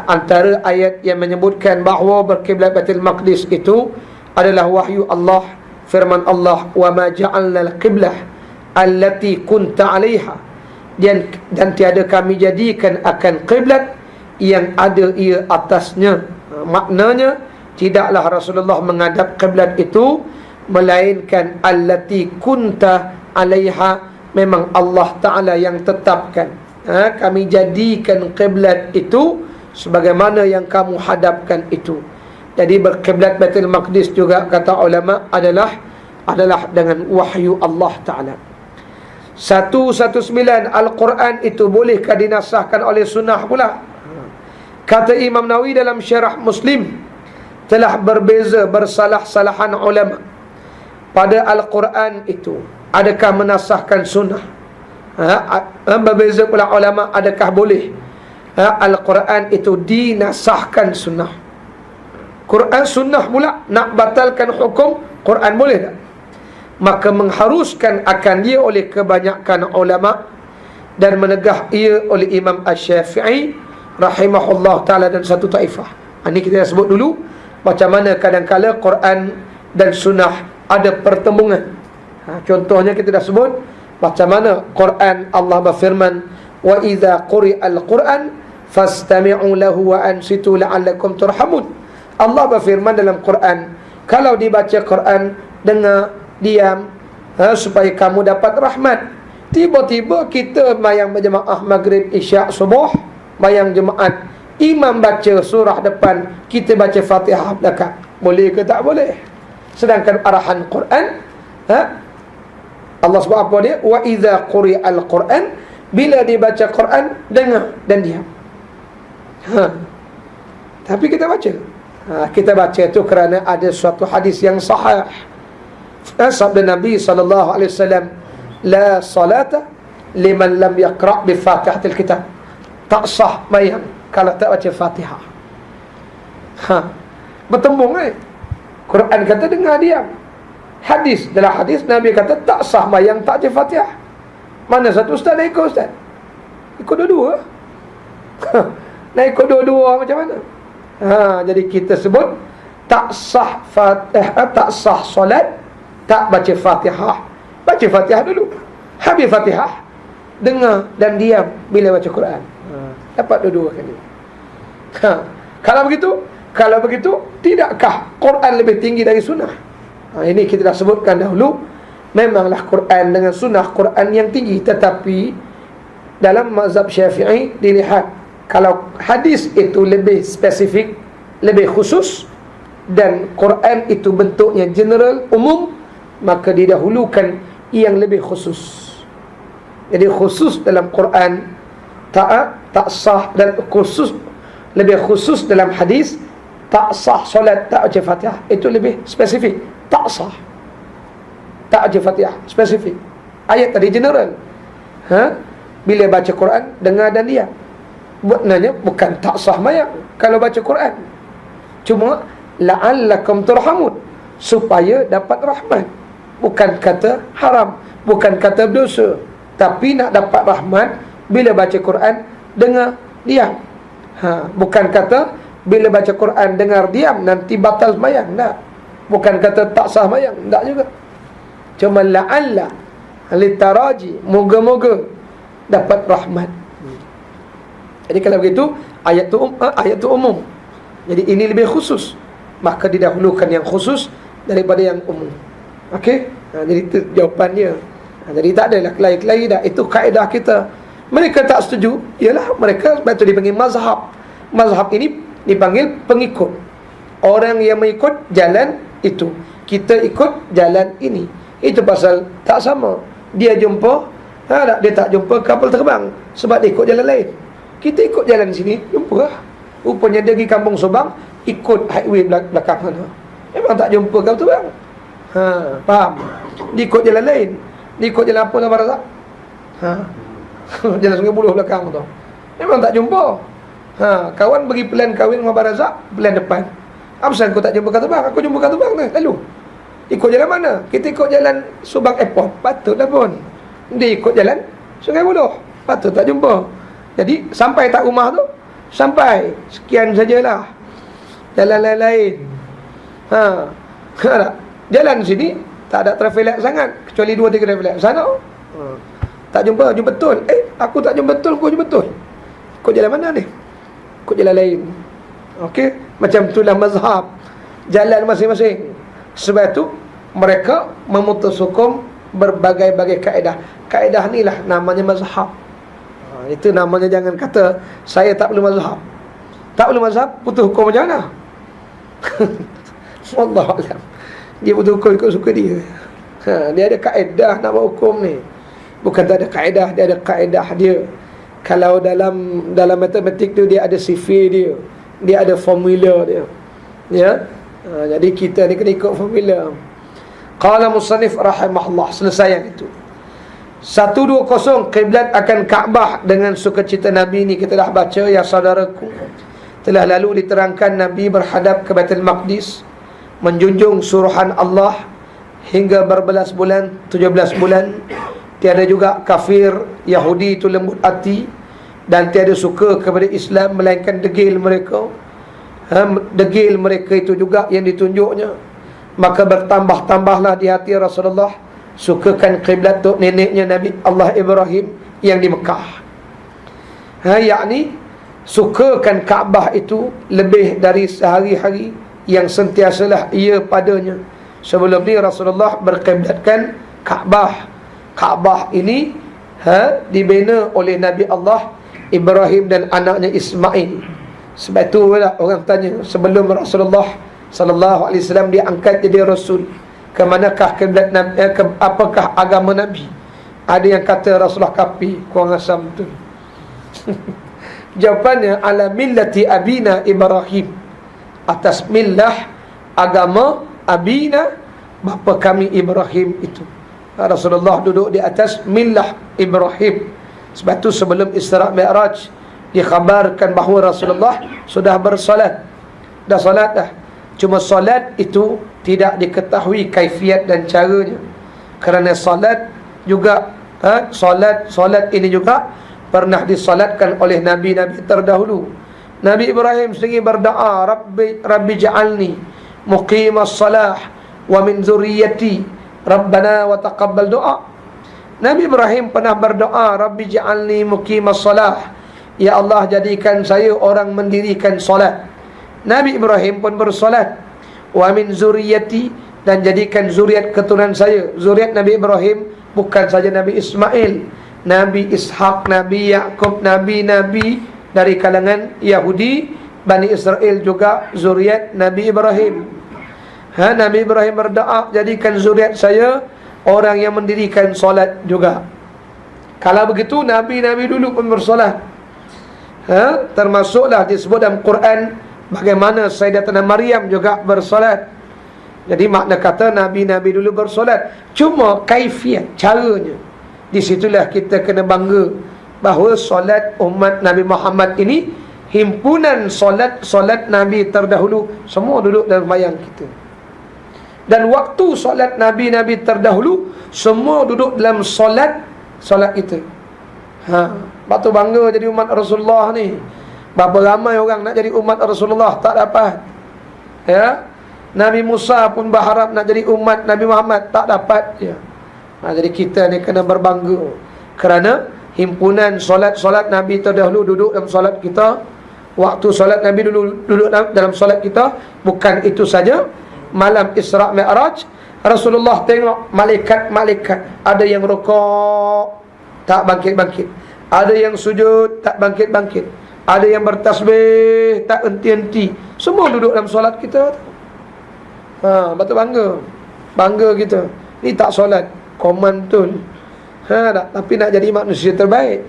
antara ayat yang menyebutkan bahawa berkiblat Baitul Maqdis itu adalah wahyu Allah. Firman Allah, wa ma ja'alna al-qiblah allati kunta 'alaiha, dan tiada kami jadikan akan qiblat yang ada ia atasnya. Maknanya tidaklah Rasulullah menghadap qiblat itu, melainkan allati kunta 'alaiha, memang Allah Ta'ala yang tetapkan. Kami jadikan qiblat itu sebagaimana yang kamu hadapkan itu. Jadi berkiblat Baitul Maqdis juga kata ulama adalah dengan wahyu Allah Ta'ala. 119 Al-Quran itu bolehkah dinasahkan oleh sunnah pula? Kata Imam Nawawi dalam Syarah Muslim, telah berbeza bersalah-salahan ulama pada Al-Quran itu, adakah menasahkan sunnah? Berbeza pula ulama, adakah boleh Al-Quran itu dinasahkan sunnah? Quran sunnah pula nak batalkan hukum Quran, boleh tak? Maka mengharuskan akan dia oleh kebanyakan ulama dan menegah ia oleh Imam Asy-Syafi'i rahimahullah ta'ala dan satu taifah. Ini kita sebut dulu macam mana kadang-kala Quran dan sunnah ada pertembungan. Contohnya kita dah sebut macam mana Quran Allah berfirman, wa idza quri'al Quran fastami'u lahu wa ansitu la'allakum turhamun. Allah berfirman dalam Quran, kalau dibaca Quran, dengar, diam, supaya kamu dapat rahmat. Tiba-tiba kita mayang berjemaah maghrib, isyak, subuh, mayang jemaat, imam baca surah depan, kita baca Fatihah belakang. Boleh ke tak boleh? Sedangkan arahan Quran, Allah sebut apa dia? Wa idza quri'al Quran, bila dibaca Quran, dengar dan diam. Tapi kita baca. Kita baca itu kerana ada suatu hadis yang sahih. Sabda Nabi SAW, la salata liman lam yaqra' bi Fatihatil kitab. Tak sah mayang kalau tak baca Fatihah. Bertembung Quran kata dengar diam. Hadis, dalam hadis Nabi kata tak sah mayang tak baca Fatihah. Mana satu ustaz nak ikut ustaz? Ikut dua-dua. Nak ikut dua-dua macam mana? Jadi kita sebut tak sah Fatihah, tak sah solat tak baca Fatihah. Baca Fatihah dulu, habis Fatihah dengar dan diam bila baca Quran. Dapat dua-dua kali. Kalau begitu tidakkah Quran lebih tinggi dari sunnah? Ini kita dah sebutkan dahulu. Memanglah Quran dengan sunnah, Quran yang tinggi. Tetapi dalam mazhab Syafi'i dilihat, kalau hadis itu lebih spesifik, lebih khusus, dan Quran itu bentuknya general, umum, maka didahulukan yang lebih khusus. Jadi khusus dalam Quran tak sah, dan khusus, lebih khusus dalam hadis, tak sah solat tak baca Fatihah. Itu lebih spesifik. Tak sah tak baca Fatihah, spesifik. Ayat tadi general. Bila baca Quran, dengar dan diam. Maknanya bukan tak sah mayang kalau baca Quran. Cuma la'allakum turhamun, supaya dapat rahmat. Bukan kata haram, bukan kata dosa, tapi nak dapat rahmat bila baca Quran, dengar, diam. Bukan kata bila baca Quran, dengar, diam nanti batal mayang. Tak. Bukan kata tak sah mayang. Tak juga. Cuma la'alla litaraji, moga-moga dapat rahmat. Jadi kalau begitu ayat tu umum. Jadi ini lebih khusus, maka didahulukan yang khusus daripada yang umum. Okey? Jadi itu jawapannya. Jadi tak adalah kelahi-kelahi dah. Itu kaedah kita. Mereka tak setuju, ialah mereka sebab itu dipanggil mazhab. Mazhab ini dipanggil pengikut. Orang yang mengikut jalan itu, kita ikut jalan ini. Itu pasal tak sama. Dia jumpa, dia tak jumpa kapal terbang sebab dia ikut jalan lain. Kita ikut jalan sini, jumpa lah. Rupanya dia pergi Kampung Subang, ikut highway belakang sana. Memang tak jumpa kapal terbang. Faham? Dia ikut jalan lain. Dia ikut jalan apa nama Razak? Jalan Sungai Buloh belakang tu. Memang tak jumpa. Kawan bagi plan kahwin dengan Abang Razak, plan depan. Apa sebab kau tak jumpa kapal terbang? Aku jumpa kapal terbang tu, lalu. Ikut jalan mana? Kita ikut jalan Subang Airport, patutlah pun. Dia ikut jalan Sungai Buloh, patut tak jumpa. Jadi sampai tak rumah tu? Sampai. Sekian sajalah. Jalan lain-lain. Jalan sini tak ada traffic light sangat, kecuali 2-3 traffic light sana. Tak jumpa, jumpa betul. Aku tak jumpa betul, kau jumpa betul. Ikut jalan mana ni? Ikut jalan lain. Okey, macam itulah mazhab, jalan masing-masing. Sebab itu mereka memutus hukum berbagai-bagai kaedah. Kaedah inilah namanya mazhab. Itu namanya, jangan kata saya tak boleh mazhab. Tak boleh mazhab, putus hukum macam mana? Wallahu a'lam. Dia putus hukum ikut suka dia. Dia ada kaedah nak buat hukum ni. Bukan tak ada kaedah, dia ada kaedah dia. Kalau dalam matematik tu dia ada sifir dia. Dia ada formula dia. Ya. Jadi kita ni kena ikut formula. Qala musannif rahimahullah, selesai yang itu. 120 kiblat akan Kaabah dengan sukacita Nabi ni kita dah baca ya saudaraku. Telah lalu diterangkan Nabi berhadap ke Baitul Maqdis, menjunjung suruhan Allah hingga berbelas bulan, 17 bulan, tiada juga kafir Yahudi itu lembut hati dan tiada suka kepada Islam melainkan degil mereka. Degil mereka itu juga yang ditunjuknya. Maka bertambah-tambahlah di hati Rasulullah sukakan kiblat untuk neneknya Nabi Allah Ibrahim yang di Mekah. Yakni sukakan Kaabah itu lebih dari sehari-hari, yang sentiasalah ia padanya. Sebelum ni Rasulullah berkiblatkan Kaabah. Kaabah ini dibina oleh Nabi Allah Ibrahim dan anaknya Ismail. Sebab itu orang tanya, sebelum Rasulullah sallallahu alaihi wasallam diangkat jadi rasul, ke manakah kiblat Nabi, apakah agama Nabi? Ada yang kata Rasulullah kafir, kurang asam tu. Jawapannya, ala millati abina Ibrahim, atas millah agama abina bapa kami Ibrahim itu. Rasulullah duduk di atas millah Ibrahim. Sebab tu sebelum Isra Mi'raj dikhabarkan bahawa Rasulullah sudah bersolat. Dah solat dah. Cuma solat itu tidak diketahui kaifiat dan caranya. Kerana solat juga solat ini juga pernah disolatkan oleh nabi-nabi terdahulu. Nabi Ibrahim sendiri berdoa, Rabbi ja'alni muqimas salah wa min zurriyyati Rabbana wa taqabbal doa. Nabi Ibrahim pernah berdoa, Rabbi ja'alni muqimas salah, ya Allah jadikan saya orang mendirikan solat. Nabi Ibrahim pun bersolat, wa min zurriyyati, dan jadikan zuriat keturunan saya. Zuriat Nabi Ibrahim bukan saja Nabi Ismail, Nabi Ishaq, Nabi Yaqub, Nabi-Nabi dari kalangan Yahudi, Bani Israel juga zuriat Nabi Ibrahim. Nabi Ibrahim berdoa, jadikan zuriat saya orang yang mendirikan solat juga. Kalau begitu Nabi-Nabi dulu pun bersolat. Termasuklah disebut dalam Quran bagaimana Sayyidatina Maryam juga bersolat. Jadi makna kata Nabi-Nabi dulu bersolat. Cuma kaifiat, caranya, di situlah kita kena bangga bahawa solat umat Nabi Muhammad ini himpunan solat Nabi terdahulu, semua duduk dalam bayang kita. Dan waktu solat Nabi-Nabi terdahulu semua duduk dalam solat kita. Batu bangga jadi umat Rasulullah ni. Berapa ramai orang nak jadi umat Rasulullah tak dapat. Nabi Musa pun berharap nak jadi umat Nabi Muhammad, tak dapat. Jadi kita ni kena berbangga kerana himpunan solat Nabi terdahulu duduk dalam solat kita. Waktu solat Nabi duduk dalam solat kita. Bukan itu saja, malam Isra Mi'raj Rasulullah tengok malaikat-malaikat, ada yang rukuk tak bangkit-bangkit, ada yang sujud tak bangkit-bangkit, ada yang bertasbih tak henti-henti. Semua duduk dalam solat kita. Betul bangga kita. Ni tak solat, koman betul. Tapi nak jadi manusia terbaik,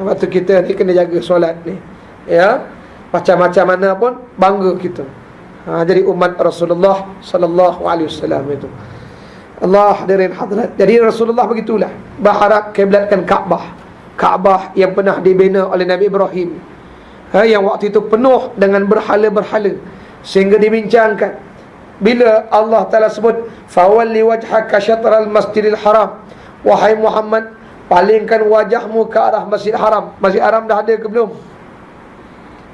waktu kita ni kena jaga solat ni. Macam-macam mana pun bangga kita. Jadi umat Rasulullah sallallahu alaihi wasallam itu. Allah hadirin hadirat. Jadi Rasulullah begitulah berharap kiblatkan Kaabah yang pernah dibina oleh Nabi Ibrahim, yang waktu itu penuh dengan berhala-berhala, sehingga dibincangkan bila Allah Ta'ala sebut fawalli wajhaka syatral masjidil haram, wahai Muhammad, palingkan wajahmu ke arah Masjid Haram. Masjid Haram dah ada ke belum?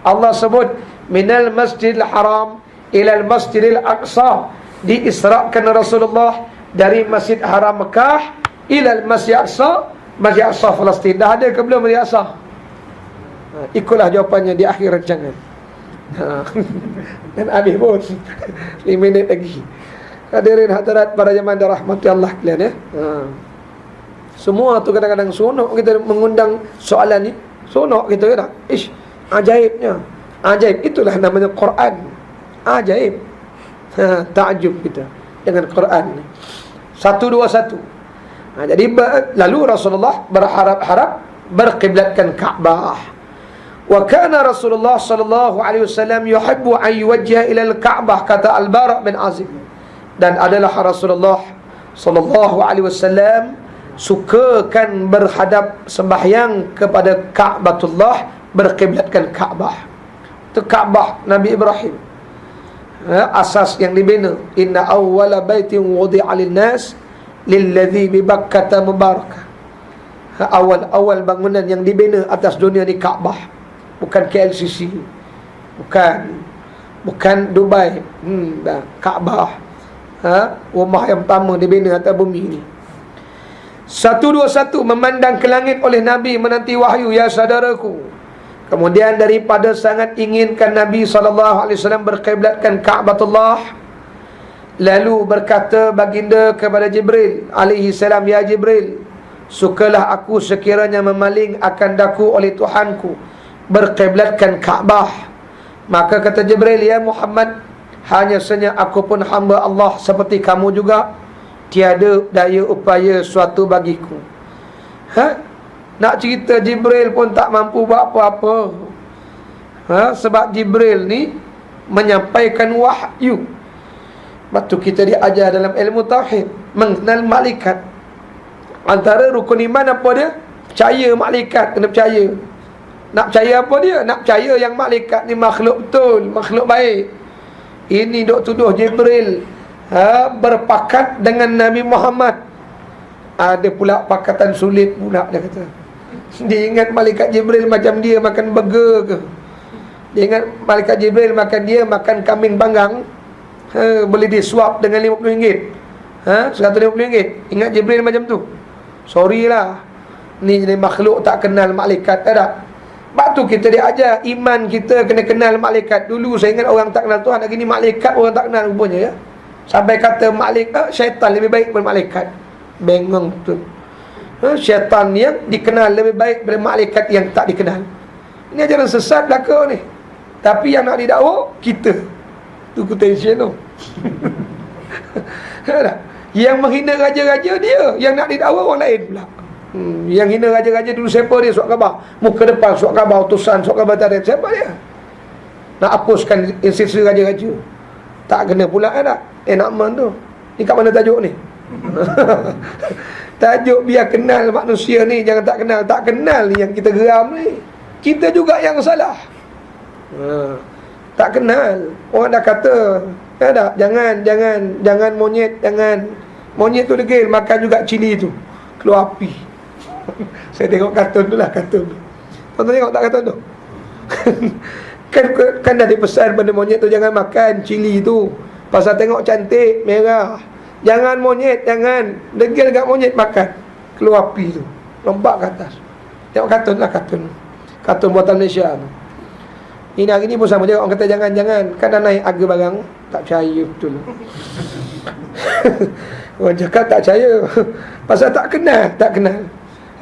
Allah sebut minal masjidil haram ilal masjidil aqsa, diisrakan Rasulullah dari Masjid Haram Mekah ilal Masjid Aqsa, Masjid Aqsa Palestin. Dah ada ke belum Masjid Aqsa? Ikutlah jawapannya di akhir rancangan. Dan habis pun 5 minit lagi. Hadirin hadirat para jemaah dirahmati Allah kalian semua tu kadang-kadang sonok kita mengundang soalan ni. Sonok kita kata, ajaibnya. Ajaib itulah namanya Quran. Ajaib. Takjub kita dengan Quran ni. 121. Jadi lalu Rasulullah berharap-harap berkiblatkan Kaabah. Wa kana Rasulullah sallallahu alaihi wasallam yuhibbu an yuwajjiha ila al-Ka'bah, kata Al-Bara' bin Azib. Dan adalah Rasulullah sallallahu alaihi wasallam sukakan berhadap sembahyang kepada Ka'batullah, berkiblatkan Kaabah. Itu Kaabah Nabi Ibrahim, asas yang dibina. Inna awwala baitin wudi'a lin-nas lilladzi bi Bakkah mubarakah. Awal-awal bangunan yang dibina atas dunia ni Kaabah, bukan KLCC, bukan Dubai. Kaabah, rumah yang pertama dibina atas bumi ni. 121, memandang ke langit oleh Nabi menanti wahyu, ya saudaraku. Kemudian daripada sangat inginkan Nabi SAW berkiblatkan Ka'batullah, lalu berkata baginda kepada Jibril alaihi salam, ya Jibril, sukalah aku sekiranya memaling akan daku oleh Tuhanku berkiblatkan Kaabah. Maka kata Jibril, ya Muhammad, hanya saja aku pun hamba Allah seperti kamu juga, tiada daya upaya suatu bagiku. Nak cerita Jibril pun tak mampu buat apa-apa. Sebab Jibril ni menyampaikan wahyu. Waktu kita diajar dalam ilmu tauhid, mengenal malaikat. Antara rukun iman apa dia? Percaya malaikat, kena percaya. Nak percaya apa dia? Nak percaya yang malaikat ni makhluk betul, makhluk baik. Ini dok tuduh Jibril berpakat dengan Nabi Muhammad. Ada pula pakatan sulit pula, dia kata. Dia ingat malaikat Jibril macam dia makan burger ke? Dia ingat malaikat Jibril makan kambing panggang, boleh disuap dengan RM50, RM150. Ingat Jibril macam tu? Sorry lah, ni jadi makhluk tak kenal malaikat. Tak. Sebab tu kita diajar iman kita kena kenal malaikat. Dulu saya ingat orang tak kenal Tuhan, lagi ni malaikat orang tak kenal rupanya, ya. Sampai kata malaikat, syaitan lebih baik daripada malaikat. Bengong betul. Syaitan yang dikenal lebih baik daripada malaikat yang tak dikenal. Ini ajaran sesat belaka ni. Tapi yang nak didakwa kita. Tu quotation tu. Yang menghina raja-raja dia, yang nak didakwa orang lain pula. Yang hina raja-raja dulu siapa dia? Surat khabar muka depan, surat khabar utusan, surat khabar tarian. Siapa dia? Nak hapuskan institusi raja-raja. Tak kena pula tak? Enakmen tu. Ni kat mana tajuk ni? Tajuk biar kenal manusia ni, jangan tak kenal. Tak kenal ni yang kita geram ni. Kita juga yang salah. Tak kenal. Orang dah kata, tak? Jangan monyet, jangan. Monyet tu degil, makan juga cili tu, keluar api. Saya tengok kartun tu lah, kartun tu. Tuan tengok tak kartun tu? kan dah dipesan pada monyet tu jangan makan cili tu, pasal tengok cantik, merah. Jangan monyet, jangan. Degil kat monyet, makan, keluar api tu, lompat ke atas. Tengok kartun lah, kartun buatan Malaysia tu. Ini hari ni pun sama je. Orang kata jangan-jangan, kan dah naik harga barang. Tak percaya betul. Orang cakap tak percaya pasal tak kenal.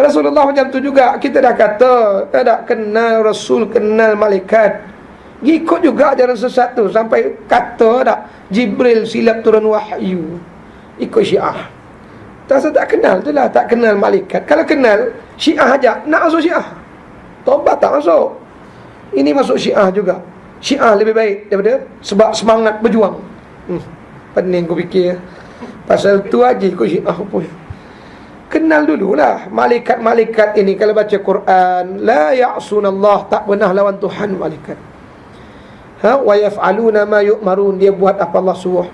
Rasulullah macam tu juga. Kita dah kata tak kenal Rasul, kenal malaikat. Ikut juga ajaran sesat tu. Sampai kata tak Jibril silap turun wahyu, ikut Syiah. Tak kenal tu lah, tak kenal malaikat. Kalau kenal Syiah aja, nak masuk Syiah, tobat tak masuk. Ini masuk Syiah juga. Syiah lebih baik daripada, sebab semangat berjuang. Pening aku fikir. Pasal tu aja ikut Syiah pun. Kenal dululah malaikat-malaikat ini. Kalau baca Quran, la ya'sunallah, tak pernah lawan Tuhan malaikat. Wa yaf'aluna ma yu'marun, dia buat apa Allah suruh.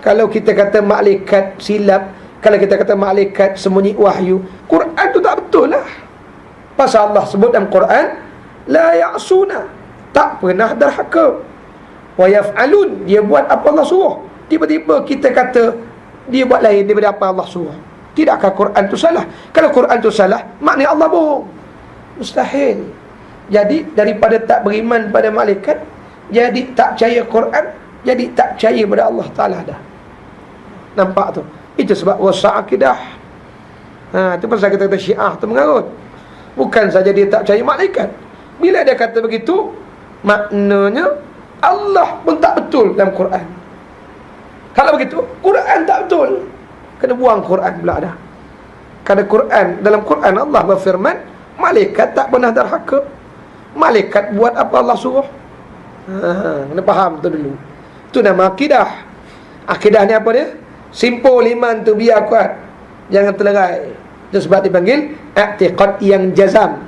Kalau kita kata malaikat silap, kalau kita kata malaikat sembunyi wahyu, Quran tu tak betul lah. Pasal Allah sebut dalam Quran, la ya'suna, tak pernah derhaka. Wa yaf'alun, dia buat apa Allah suruh. Tiba-tiba kita kata dia buat lain daripada apa Allah suruh. Tidakkah Quran tu salah? Kalau Quran tu salah, maknanya Allah bohong. Mustahil. Jadi daripada tak beriman pada malaikat, jadi tak percaya Quran, jadi tak percaya pada Allah Ta'ala dah. Nampak tu? Itu sebab wasa' akidah. Itu pasal kita kata Syiah tu mengarut. Bukan saja dia tak percaya malaikat. Bila dia kata begitu, maknanya Allah pun tak betul dalam Quran. Kalau begitu, Quran tak betul. Kena buang Quran pula dah. Kerana Quran, dalam Quran Allah berfirman, malaikat tak pernah derhaka. Malaikat buat apa Allah suruh. Kena faham tu dulu. Itu nama akidah. Akidah ni apa dia? Simpul iman tu biar kuat, jangan terlerai. Itu sebab dipanggil i'tiqad yang jazam.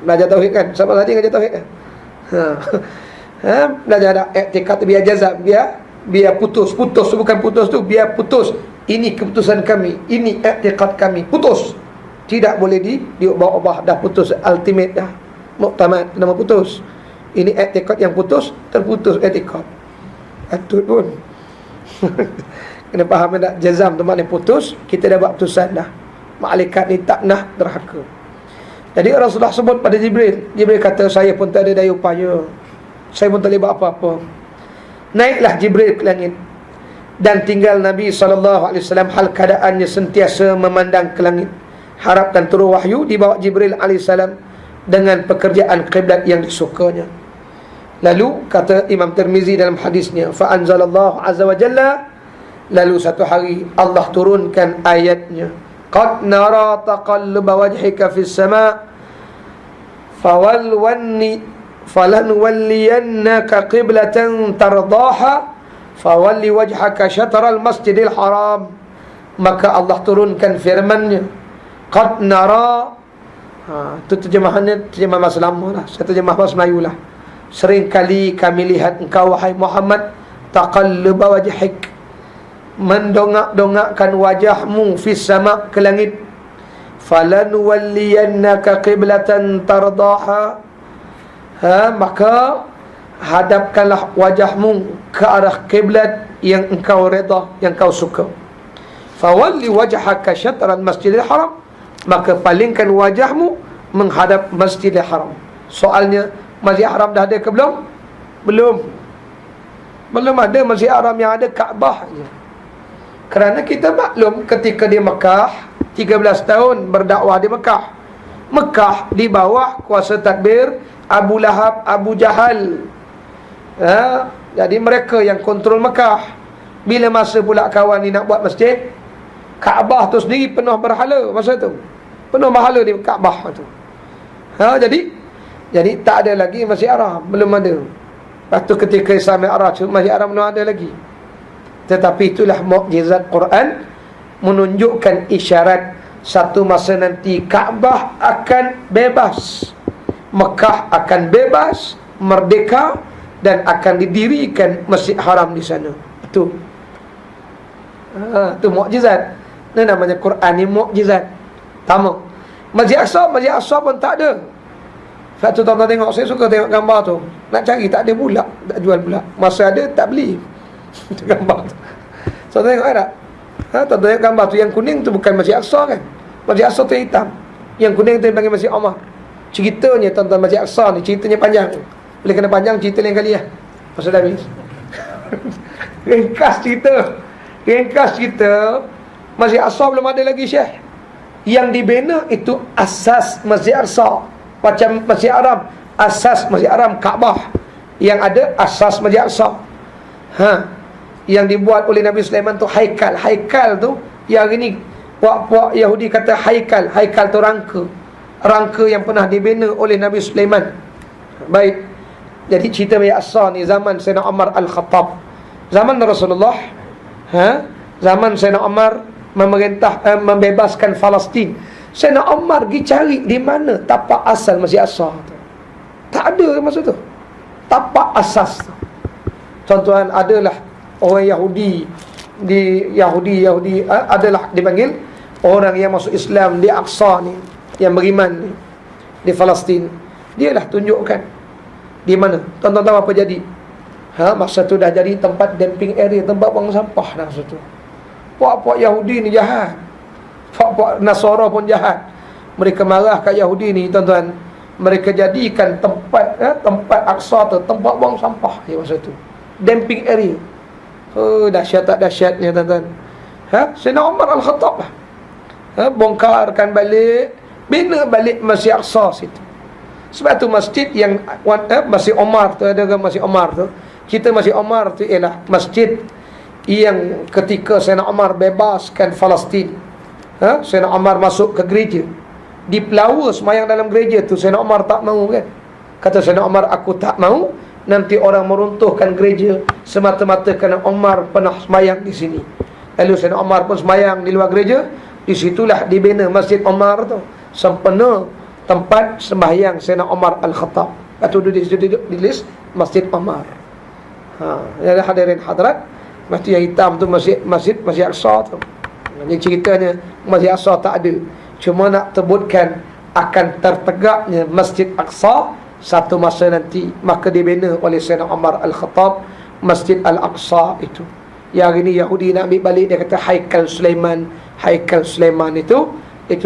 Belajar tauhid kan? Siapa tadi belajar tauhid kan? Belajar ada i'tiqad biar jazam, biar putus bukan putus tu, biar putus. Ini keputusan kami, ini i'tiqad kami, putus. tidak boleh diubah-ubah. Dah putus, ultimate dah, muktamad, nama putus. Ini i'tiqad yang putus, terputus i'tiqad. Atut pun kena faham tak? Jazam tu maknanya putus. Kita dah buat putusan dah, malaikat ni tak nak derhaka. Jadi Rasulullah sebut pada Jibril. Jibril kata, saya pun tak ada daya upaya, saya pun tak boleh buat apa-apa. Naiklah Jibril ke langit, dan tinggal Nabi SAW hal keadaannya sentiasa memandang ke langit, harap dan turun wahyu dibawa Jibril AS dengan pekerjaan kiblat yang disukanya. Lalu kata Imam Tirmizi dalam hadisnya, fa anzalallahu azza wa jalla, lalu satu hari Allah turunkan ayatnya, qad nara taqalluba wajhika fis sama' falanwalliyannaka qiblatan tardaha fawalli wajhaka syatral masjidil haram. Maka Allah turunkan firman-Nya, qad nara. Itu terjemahannya terjemah bahasa lama lah. Saya terjemah bahasa Melayu lah. Seringkali kami lihat engkau wahai Muhammad, taqalluba wajhik, mendongak-dongakkan wajahmu fis sama' ke langit, falanwalliyannaka qiblatan tardaha, maka hadapkanlah wajahmu ke arah kiblat yang engkau redha, yang kau suka. Fawalli wajhaka syatral masjidil haram, maka palingkan wajahmu menghadap Masjidil Haram. Soalnya, Masjid Haram dah ada ke belum? Belum ada Masjid Haram, yang ada Kaabah je. Kerana kita maklum ketika di Mekah 13 tahun berdakwah di Mekah. Mekah di bawah kuasa tadbir Abu Lahab, Abu Jahal. Jadi mereka yang kontrol Mekah. Bila masa pula kawan ni nak buat masjid, Kaabah tu sendiri penuh berhala masa tu. Penuh berhala di Kaabah tu. Jadi tak ada lagi Masjid Haram, belum ada. Lepas tu ketika Islam Mi'raj, Masjid Haram belum ada lagi. Tetapi itulah mukjizat Quran, menunjukkan isyarat satu masa nanti Kaabah akan bebas, Mekah akan bebas, merdeka, dan akan didirikan Masjid Haram di sana. Itu mukjizat. Ini namanya Quran ni mukjizat. Pertama, Masjid Aqsa pun tak ada. Satu tuan-tuan tengok, saya suka tengok gambar tu. Nak cari tak ada pula, tak jual pula. Masa ada tak beli gambar tu. So tengok tak? Tuan-tuan tengok gambar tu, yang kuning tu bukan Masjid Aqsa kan? Masjid Aqsa tu hitam, yang kuning tu dipanggil Masjid Omar. Ceritanya tuan-tuan, Masjid Aqsa ni ceritanya panjang. Boleh kena panjang, cerita lain kali lah, pasal dah habis. Ringkas cerita Masjid Aqsa belum ada lagi, Syekh. Yang dibina itu asas Masjid Aqsa. Macam Masjid Haram, asas Masjid Haram Kaabah. Yang ada asas Masjid Aqsa. Yang dibuat oleh Nabi Sulaiman tu haikal. Haikal tu, yang ini puak-puak Yahudi kata haikal. Haikal tu rangka. Rangka yang pernah dibina oleh Nabi Sulaiman. Baik. Jadi cerita Masjid Aqsa ni zaman Sayyidina Umar Al-Khattab, zaman Rasulullah. Zaman Sayyidina Umar memerintah, membebaskan Palestin. Sayyidina Umar pergi cari di mana tapak asal Masjid Aqsa tu. Tak ada masa tu tapak asas tu. Tuan-tuan, adalah orang Yahudi di Yahudi adalah dipanggil orang yang masuk Islam di Aqsa ni, yang beriman ni, di Palestin. Dialah tunjukkan di mana. Tuan-tuan tahu apa jadi? Masa tu dah jadi tempat dumping area, tempat buang sampah dah masa tu. Puak-puak Yahudi ni jahat, puak-puak Nasara pun jahat. Mereka marah kat Yahudi ni, tuan-tuan. Mereka jadikan tempat Aqsa tu tempat buang sampah masa tu, dumping area. Dahsyat tak dahsyatnya, tuan-tuan. Sayyidina Umar Al-Khattab bongkarkan balik, bina balik Masjid Aqsa situ. Sebab tu masjid yang Masjid Omar tu, ada Masjid Omar tu. Kita Masjid Omar tu ialah masjid yang ketika Sayyidina Umar bebaskan Palestin, Sayyidina Umar masuk ke gereja, dipelawa semayang dalam gereja tu. Sayyidina Umar tak mahu kan. Kata Sayyidina Umar, aku tak mahu nanti orang meruntuhkan gereja semata-mata kerana Umar pernah semayang di sini. Lalu Sayyidina Umar pun semayang di luar gereja. Di situlah dibina Masjid Umar tu, sempena tempat sembahyang Sayyidina Umar Al-Khattab. Atau di list Masjid Umar. Ya hadirin hadirat, masjid yang hitam tu Masjid Aqsa tu. Jadi ceritanya Masjid Aqsa tak ada. Cuma nak sebutkan akan tertegaknya Masjid Aqsa satu masa nanti, maka dibina oleh Sayyidina Umar Al-Khattab Masjid Al-Aqsa itu. Yang hari ni Yahudi nak ambil balik, dia kata Haikal Sulaiman. Haikal Sulaiman itu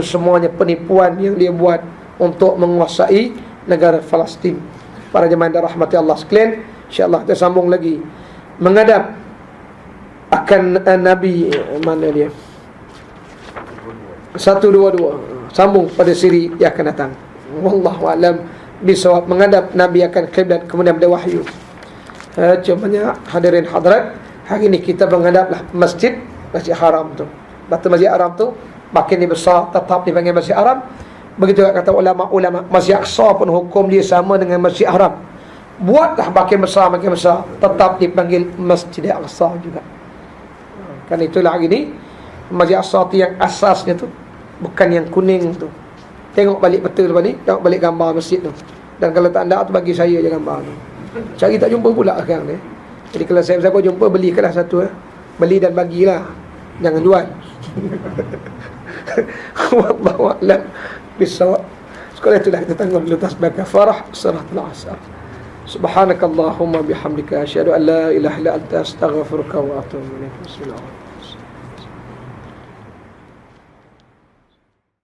semuanya penipuan yang dia buat untuk menguasai negara Palestin. Para jemaah yang dirahmati Allah sekalian, insya-Allah kita sambung lagi menghadap akan Nabi, mana dia? 122. Sambung pada siri yang akan datang. Wallahu a'lam bisawab. Menghadap Nabi akan kiblat, kemudian ada wahyu. Cumanya hadirin hadirat, hari ini kita menghadaplah Masjid Haram tu. Batu Masjid Haram tu makin dia besar, tetap dipanggil Masjid Haram. Begitu kata ulama-ulama, Masjid Aqsa pun hukum dia sama dengan Masjid Haram. Buatlah makin besar, tetap dipanggil Masjid Aqsa juga. Kan itulah hari ini Masjid Aqsa tu yang asasnya tu, bukan yang kuning tu. Tengok balik betul lepas ni, tengok balik gambar masjid tu. Dan kalau tak ada tu bagi saya je gambar tu. Cari tak jumpa pula sekarang ni. Jadi kalau saya jumpa, belikanlah satu. Beli dan bagilah, jangan jual. Wallahu a'lam bisawab. Sekarang itulah kita tanggung dulu tasbih kafarah suratul asr. Subhanakallahumma bihamdika asyhadu an la ilaha illa anta astaghfiruka wa atubu ilaik. Bismillah.